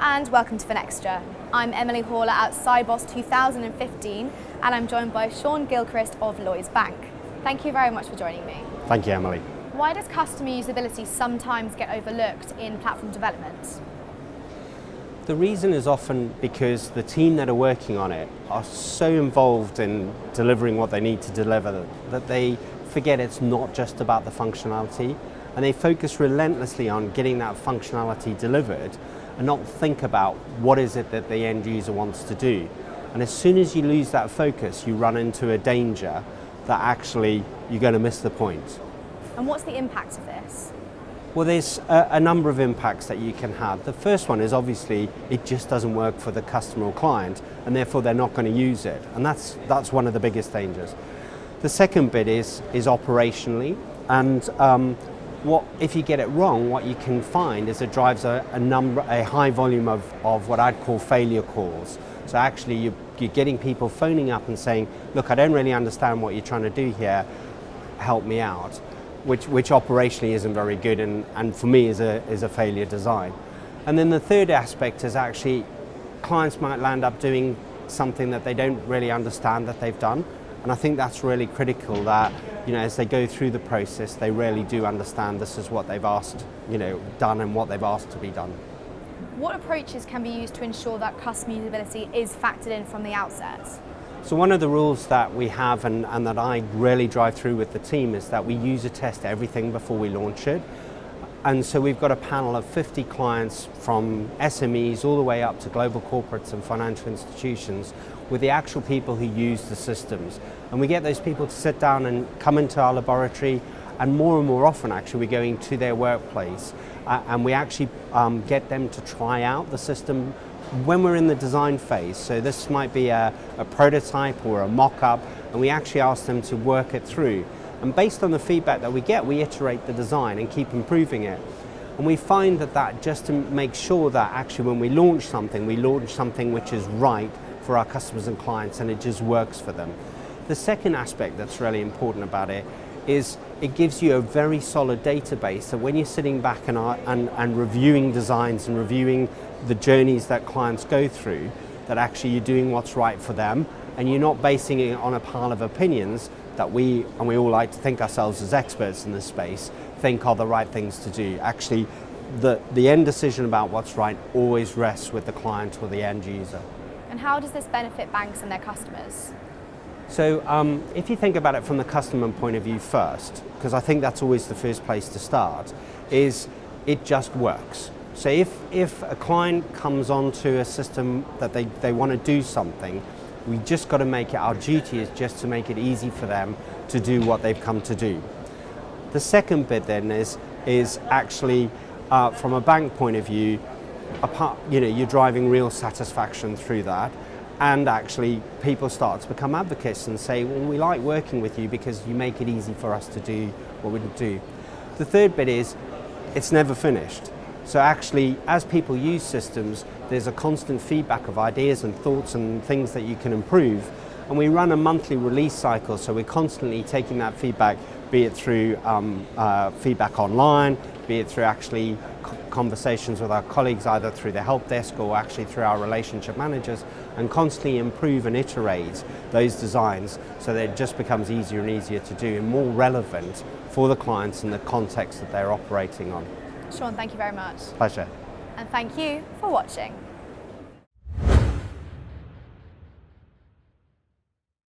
and welcome to Finextra. I'm Emily Haller at Cybos 2015 and I'm joined by Sean Gilchrist of Lloyds Bank. Thank you very much for joining me. Thank you, Emily. Why does customer usability sometimes get overlooked in platform development? The reason is often because the team that are working on it are so involved in delivering what they need to deliver that they forget it's not just about the functionality, and they focus relentlessly on getting that functionality delivered and not think about what is it that the end user wants to do. And as soon as you lose that focus, you run into a danger that actually you're going to miss the point. And what's the impact of this? Well, there's a number of impacts that you can have. The first one is obviously it just doesn't work for the customer or client, and therefore they're not going to use it. And that's one of the biggest dangers. The second bit is operationally, and if you get it wrong, what you can find is it drives a high volume of what I'd call failure calls. So actually you're getting people phoning up and saying, look, I don't really understand what you're trying to do here, help me out, which operationally isn't very good and for me is a failure design. And then the third aspect is actually clients might land up doing something that they don't really understand that they've done. And I think that's really critical that, as they go through the process, they really do understand this is what they've asked, done and what they've asked to be done. What approaches can be used to ensure that customer usability is factored in from the outset? So one of the rules that we have and that I really drive through with the team is that we user test everything before we launch it. And so we've got a panel of 50 clients from SMEs all the way up to global corporates and financial institutions with the actual people who use the systems. And we get those people to sit down and come into our laboratory, and more often actually we're going to their workplace and we actually get them to try out the system when we're in the design phase. So this might be a prototype or a mock-up, and we actually ask them to work it through. And based on the feedback that we get, we iterate the design and keep improving it. And we find that just to make sure that actually when we launch something which is right for our customers and clients and it just works for them. The second aspect that's really important about it is it gives you a very solid database, so when you're sitting back and reviewing designs and reviewing the journeys that clients go through, that actually you're doing what's right for them and you're not basing it on a pile of opinions that we all like to think ourselves as experts in this space, think are the right things to do. Actually, the end decision about what's right always rests with the client or the end user. And how does this benefit banks and their customers? So if you think about it from the customer point of view first, because I think that's always the first place to start, is it just works. So if a client comes onto a system that they want to do something, we just got to make it, our duty is just to make it easy for them to do what they've come to do. The second bit then is actually from a bank point of view, you're driving real satisfaction through that, and actually people start to become advocates and say, well, we like working with you because you make it easy for us to do what we do. The third bit is it's never finished. So actually, as people use systems, there's a constant feedback of ideas and thoughts and things that you can improve. And we run a monthly release cycle, so we're constantly taking that feedback, be it through feedback online, be it through actually conversations with our colleagues, either through the help desk or actually through our relationship managers, and constantly improve and iterate those designs so that it just becomes easier and easier to do and more relevant for the clients and the context that they're operating on. Sean, thank you very much. Pleasure. And thank you for watching.